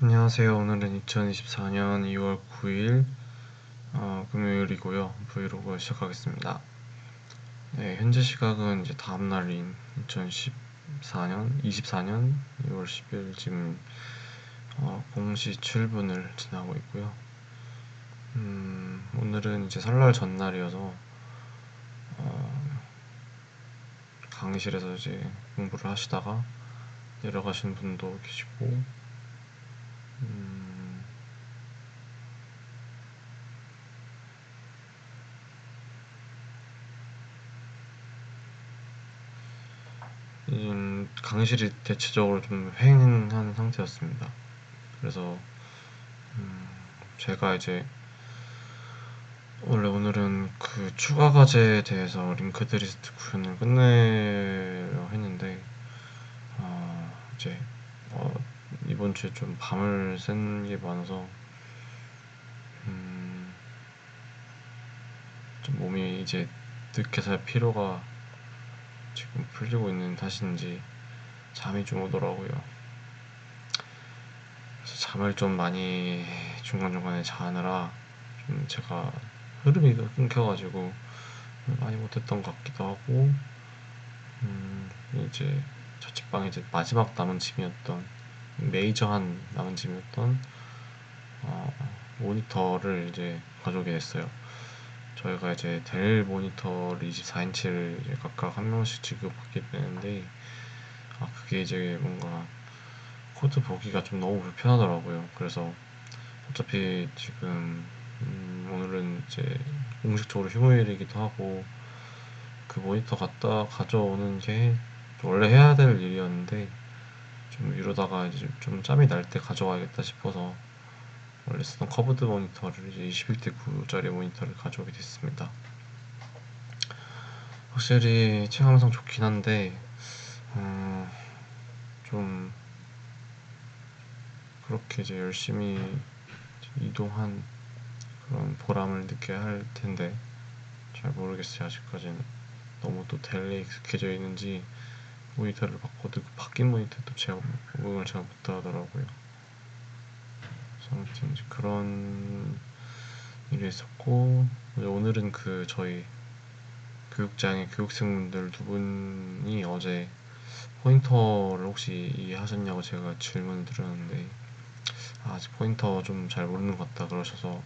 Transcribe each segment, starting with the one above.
안녕하세요. 오늘은 2024년 2월 9일 금요일이고요. 브이로그 시작하겠습니다. 네, 현재 시각은 이제 다음 날인 2024년 2월 10일 지금 공시 7분을 지나고 있고요. 오늘은 이제 설날 전날이어서 강의실에서 이제 공부를 하시다가 내려가신 분도 계시고 강의실이 대체적으로 좀 휑한 상태였습니다. 그래서 제가 이제 원래 오늘은 그 추가 과제에 대해서 링크드 리스트 구현을 끝내려 했는데 이제 어, 이번 주에 좀 밤을 샌 게 많아서 좀 몸이 이제 늦게 잘 피로가 지금 풀리고 있는 탓인지 잠이 좀 오더라고요. 그래서 잠을 좀 많이 중간중간에 자느라 좀 제가 흐름이 끊겨가지고 많이 못했던 것 같기도 하고 이제 자취방 이제 마지막 남은 짐이었던 메이저한 남은 짐이었던 어, 모니터를 이제 가져오게 됐어요. 저희가 이제 델 모니터를 24인치를 이제 각각 한 명씩 지급받게 되는데 그게 이제 뭔가 코드 보기가 좀 너무 불편하더라고요. 그래서 어차피 지금 오늘은 이제 공식적으로 휴무일이기도 하고 그 모니터 갖다 가져오는 게 원래 해야 될 일이었는데 좀 미루다가 이제 좀 짬이 날 때 가져가야겠다 싶어서 원래 쓰던 커브드 모니터를 이제 21대 9짜리 모니터를 가져오게 됐습니다. 확실히 체감상 좋긴 한데 좀 그렇게 이제 열심히 이동한 그런 보람을 느껴야 할 텐데 잘 모르겠어요. 아직까지는 너무 또 델레에 익숙해져 있는지 모니터를 바꿔도 바뀐 모니터도 제가 적응을 잘 못하더라고요. 그래서 아무튼 이제 그런 일이 있었고 오늘은 그 저희 교육장의 교육생분들 두 분이 어제 포인터를 혹시 이해하셨냐고 제가 질문을 드렸는데 아직 포인터 좀 잘 모르는 것 같다 그러셔서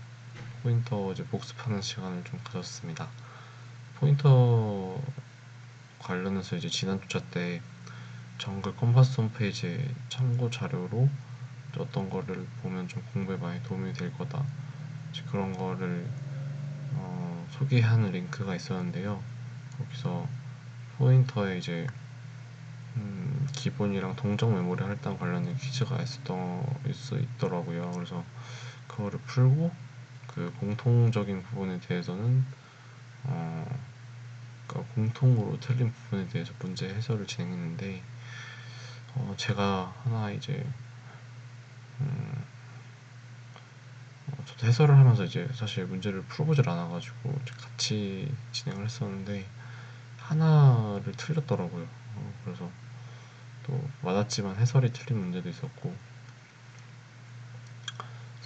포인터 이제 복습하는 시간을 좀 가졌습니다. 포인터 관련해서 이제 지난 주차 때 정글 컴파스 홈페이지에 참고 자료로 어떤 거를 보면 좀 공부에 많이 도움이 될 거다 그런 거를 소개하는 링크가 있었는데요. 거기서 포인터에 이제 기본이랑 동적 메모리 할당 관련된 퀴즈가 있더라고요. 그래서 그거를 풀고 그 공통적인 부분에 대해서는 그러니까 공통으로 틀린 부분에 대해서 문제 해설을 진행했는데 제가 하나 이제 저도 해설을 하면서 이제 사실 문제를 풀어보질 않아가지고 같이 진행을 했었는데 하나를 틀렸더라고요. 그래서 또 맞았지만 해설이 틀린 문제도 있었고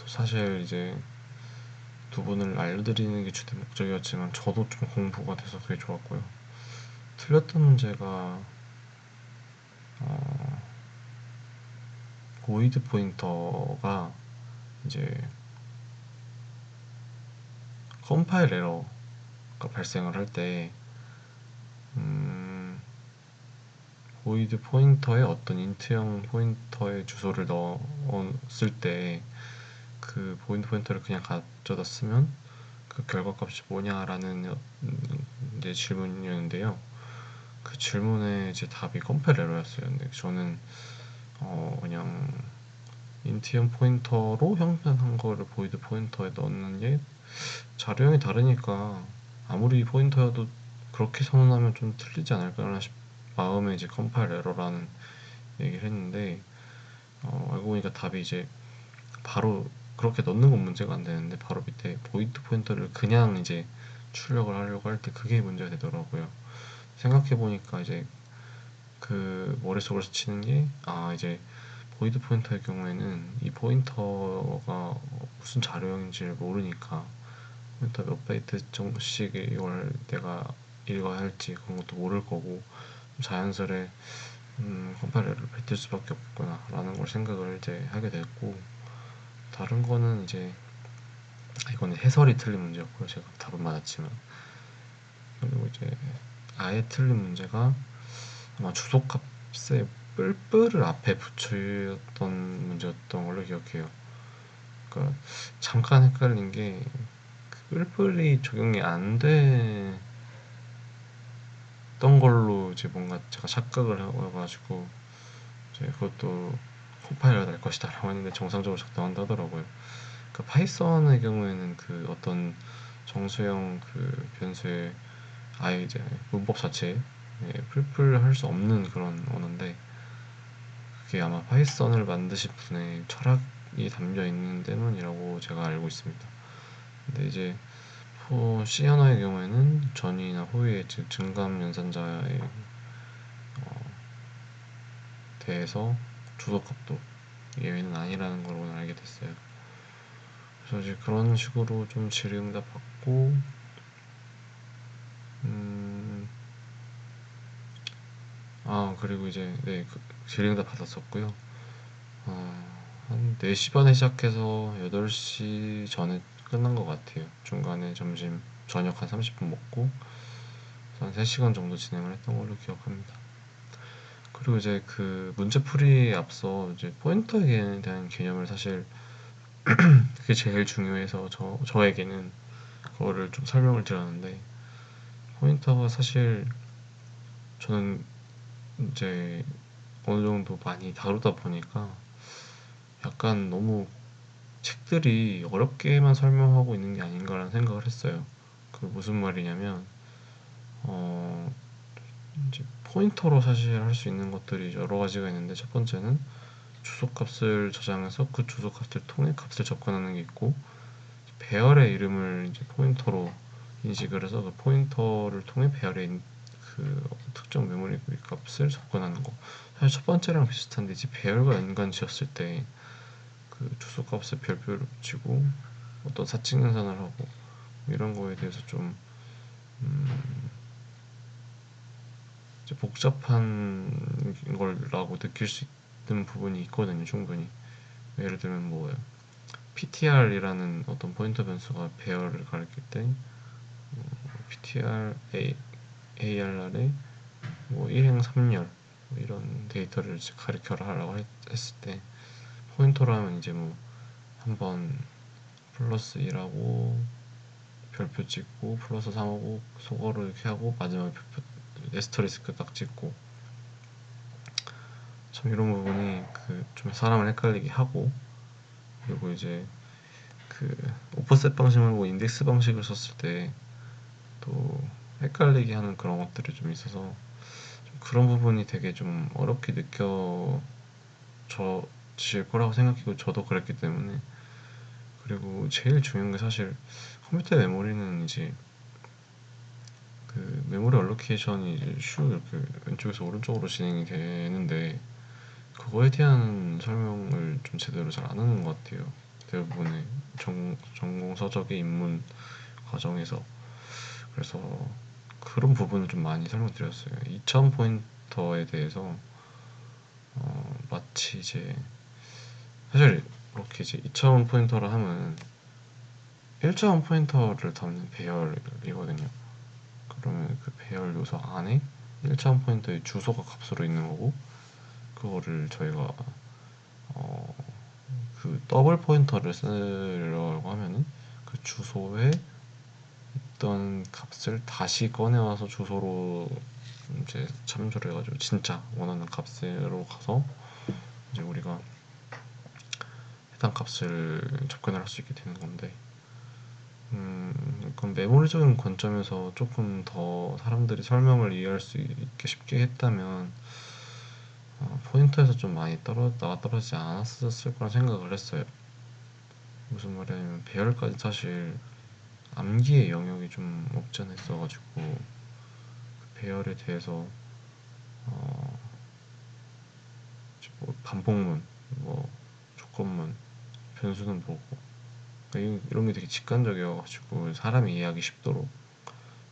사실 이제 두 분을 알려드리는 게 주된 목적이었지만 저도 좀 공부가 돼서 되게 좋았고요. 틀렸던 문제가 보이드 포인터가 이제 컴파일 에러가 발생을 할 때 보이드 포인터에 어떤 인트형 포인터의 주소를 넣었을 때 그 보이드 포인터를 그냥 가져다 쓰면 그 결과값이 뭐냐라는 이제 질문이었는데요. 그 질문에 제 답이 컴파일 에러였어요. 근데 저는 그냥 인트형 포인터로 형성한 거를 보이드 포인터에 넣는 게 자료형이 다르니까 아무리 포인터여도 그렇게 선언하면 좀 틀리지 않을까라는 마음에 이제 컴파일 에러라는 얘기를 했는데 알고 보니까 답이 이제 바로 그렇게 넣는 건 문제가 안 되는데 바로 밑에 보이드 포인터를 그냥 이제 출력을 하려고 할 때 그게 문제가 되더라고요. 생각해 보니까 이제 그 머릿속에서 치는 게 이제 보이드 포인터의 경우에는 이 포인터가 무슨 자료형인지를 모르니까 포인터 몇 바이트 정도씩 이걸 내가 읽어야 할지 그런 것도 모를 거고 자연스레 컴파일러를 뱉을 수밖에 없구나 라는 걸 생각을 이제 하게 됐고, 다른 거는 이제 이거는 해설이 틀린 문제였고요. 제가 답은 맞았지만. 그리고 이제 아예 틀린 문제가 아마 주소값에 뿔뿔을 앞에 붙였던 문제였던 걸로 기억해요. 그러니까 잠깐 헷갈린 게 뿔뿔이 적용이 안 됐던 걸로 이제 뭔가 제가 착각을 해가지고 이제 그것도 컴파일러 될 것이다 라고 했는데 정상적으로 작동한다 하더라고요. 그 파이썬의 경우에는 그 어떤 정수형 그 변수의 아예 이제 문법 자체에 풀풀 할 수 없는 그런 언어인데, 그게 아마 파이썬을 만드신 분의 철학이 담겨 있는 때문이라고 제가 알고 있습니다. 근데 이제 C 언어의 경우에는 전이나 호의의 즉 증감 연산자에 대해서 주소값도 예외는 아니라는 걸 오늘 알게 됐어요. 그래서 이제 그런 식으로 좀 질의응답 받고, 그리고 이제 질의응답 받았었고요. 한 4시 반에 시작해서 8시 전에 끝난 것 같아요. 중간에 점심 저녁 한 30분 먹고 한 3시간 정도 진행을 했던 걸로 기억합니다. 그리고 이제 그 문제풀이에 앞서 이제 포인터에 대한 개념을 사실 그게 제일 중요해서 저에게는 그거를 좀 설명을 드렸는데, 포인터가 사실 저는 이제 어느 정도 많이 다루다 보니까 약간 너무 책들이 어렵게만 설명하고 있는 게 아닌가라는 생각을 했어요. 그 무슨 말이냐면 이제 포인터로 사실 할 수 있는 것들이 여러 가지가 있는데, 첫 번째는 주소값을 저장해서 그 주소값을 통해 값을 접근하는 게 있고, 배열의 이름을 이제 포인터로 인식을 해서 그 포인터를 통해 배열의 그 특정 메모리 값을 접근하는 거. 사실 첫 번째랑 비슷한데 이제 배열과 연관 지었을 때 그 주소값을 별표를 붙이고 어떤 사칙 연산을 하고 이런 거에 대해서 좀 이제 복잡한 걸라고 느낄 수 있는 부분이 있거든요, 충분히. 예를 들면 뭐 PTR이라는 어떤 포인터 변수가 배열을 가리킬 때 PTR ARR에 뭐 1행 3열 뭐 이런 데이터를 가리켜라 하라고 했을 때, 포인터로 하면 이제 뭐 한번 플러스 1하고 별표 찍고 플러스 3하고 속어로 이렇게 하고 마지막에 별표 에스터리스크 딱 찍고, 참 이런 부분이 그 좀 사람을 헷갈리게 하고, 그리고 이제 그 오퍼셋 방식 말고 인덱스 방식을 썼을 때 또 헷갈리게 하는 그런 것들이 좀 있어서 좀 그런 부분이 되게 좀 어렵게 느껴질 거라고 생각했고 저도 그랬기 때문에. 그리고 제일 중요한 게 사실 컴퓨터 메모리는 이제 그 메모리 얼로케이션이 이제 이렇게 왼쪽에서 오른쪽으로 진행이 되는데, 그거에 대한 설명을 좀 제대로 잘 안 하는 것 같아요. 대부분의 전공 서적의 입문 과정에서. 그래서 그런 부분을 좀 많이 설명드렸어요. 2000 포인터에 대해서 마치 이제 사실 그렇게 이제 2000 포인터를 하면 1.1 포인터를 담는 배열이거든요. 그러면 그 배열 요소 안에 1.1 포인터의 주소가 값으로 있는 거고, 그거를 저희가 그 더블 포인터를 쓰려고 하면은 그 주소에 있던 값을 다시 꺼내와서 주소로 이제 참조를 해가지고 진짜 원하는 값으로 가서 이제 우리가 해당 값을 접근을 할 수 있게 되는 건데, 그럼 메모리적인 관점에서 조금 더 사람들이 설명을 이해할 수 있게 쉽게 했다면 포인터에서 좀 많이 나가 떨어지지 않았을 거라 생각을 했어요. 무슨 말이냐면 배열까지 사실 암기의 영역이 좀 없지 않아 있어가지고 그 배열에 대해서 뭐 반복문 뭐 조건문, 변수는 뭐고, 그러니까 이런 게 되게 직관적이어가지고 사람이 이해하기 쉽도록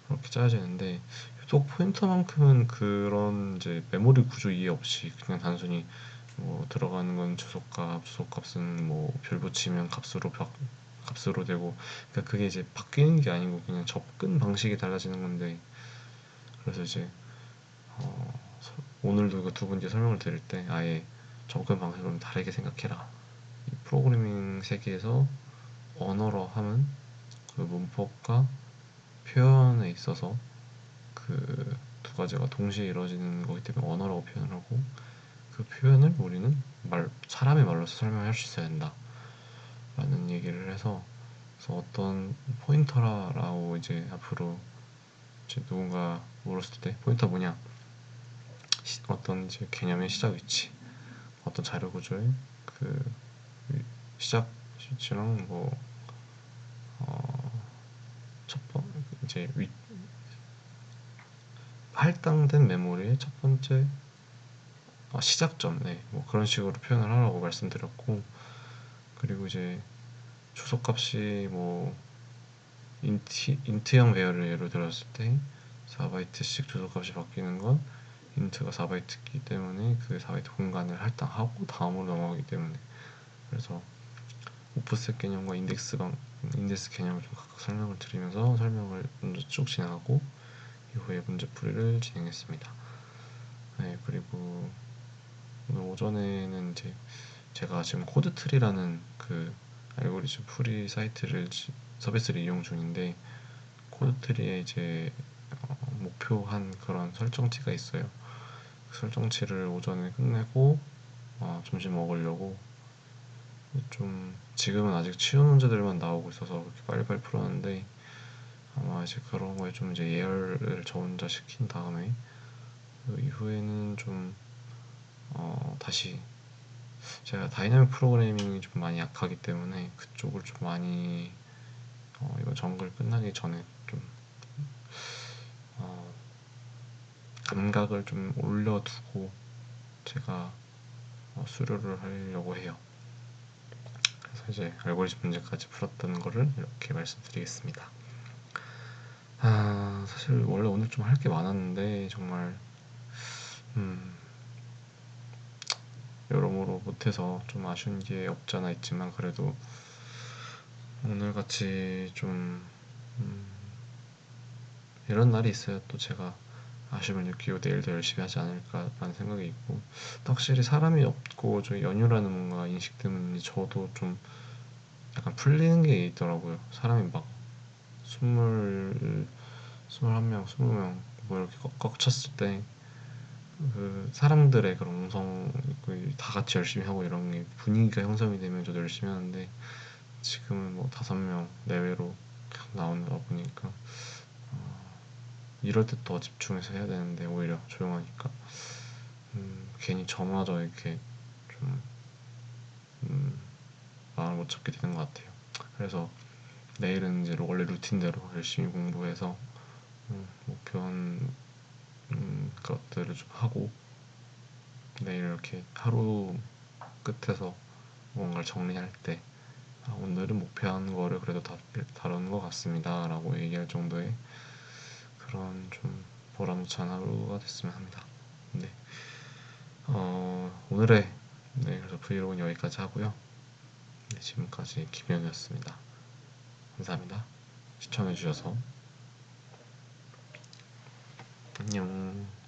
그렇게 짜여지는데, 유독 포인터만큼은 그런 이제 메모리 구조 이해 없이 그냥 단순히 뭐 들어가는 건 주소값, 주소값은 뭐 별 붙이면 값으로 되고, 그러니까 그게 이제 바뀌는 게 아니고 그냥 접근 방식이 달라지는 건데, 그래서 이제 오늘도 그 두 분께 설명을 드릴 때 아예 접근 방식을 좀 다르게 생각해라. 이 프로그래밍 세계에서 언어로 하면 그 문법과 표현에 있어서 그 두 가지가 동시에 이루어지는 거기 때문에 언어라고 표현을 하고, 그 표현을 우리는 사람의 말로서 설명할 수 있어야 된다 라는 얘기를 해서, 그래서 어떤 포인터라고 이제 앞으로 이제 누군가 물었을 때 포인터 뭐냐, 어떤 이제 개념의 시작 위치, 어떤 자료 구조의 그 시작 위치랑 뭐 첫 번 이제 할당된 메모리의 첫 번째 시작점, 네, 뭐 그런 식으로 표현을 하라고 말씀드렸고, 그리고 이제 주소값이 뭐 인트형 배열을 예로 들었을 때 4바이트씩 주소값이 바뀌는 건 인트가 4바이트이기 때문에 그 4바이트 공간을 할당하고 다음으로 넘어가기 때문에, 그래서 오프셋 개념과 인덱스 개념을 좀 각각 설명을 드리면서 설명을 먼저 쭉 진행하고 이후에 문제풀이를 진행했습니다. 네, 그리고 오늘 오전에는 이제 제가 지금 코드트리라는 그 알고리즘 풀이 서비스를 이용 중인데, 코드트리에 이제 목표한 그런 설정치가 있어요. 그 설정치를 오전에 끝내고 점심 먹으려고, 좀 지금은 아직 치유 문제들만 나오고 있어서 그렇게 빨리빨리 풀었는데, 아마 이제 그런 거에 좀 이제 예열을 저 혼자 시킨 다음에 그 이후에는 좀 다시, 제가 다이나믹 프로그래밍이 좀 많이 약하기 때문에 그쪽을 좀 많이 이거 정글 끝나기 전에 좀 어, 감각을 좀 올려두고 제가 수료를 하려고 해요. 그래서 이제 알고리즘 문제까지 풀었던 거를 이렇게 말씀드리겠습니다. 사실 원래 오늘 좀 할 게 많았는데 정말 여러모로 못해서 좀 아쉬운 게 없지 않아 있지만, 그래도 오늘같이 좀 이런 날이 있어야 또 제가 아쉬움을 느끼고 내일도 열심히 하지 않을까라는 생각이 있고, 또 확실히 사람이 없고 저 연휴라는 뭔가 인식 때문에 저도 좀 약간 풀리는 게 있더라고요. 사람이 막 스물 21명, 20명 뭐 이렇게 꽉 찼을 때 그 사람들의 그런 음성 다 같이 열심히 하고 이런 게 분위기가 형성이 되면 저도 열심히 하는데, 지금은 뭐 5명 내외로 계속 나오다 보니까 이럴 때 더 집중해서 해야 되는데 오히려 조용하니까 괜히 저마저 이렇게 좀 마음을 못 잡게 되는 것 같아요. 그래서 내일은 이제 원래 루틴대로 열심히 공부해서 목표한 것들을 좀 하고, 내일 이렇게 하루 끝에서 뭔가를 정리할 때 오늘은 목표한 거를 그래도 다 다룬 것 같습니다 라고 얘기할 정도의 그런 좀 보람찬 하루가 됐으면 합니다. 네. 오늘의 그래서 브이로그는 여기까지 하고요. 네, 지금까지 김현우였습니다. 감사합니다. 시청해주셔서. 안녕.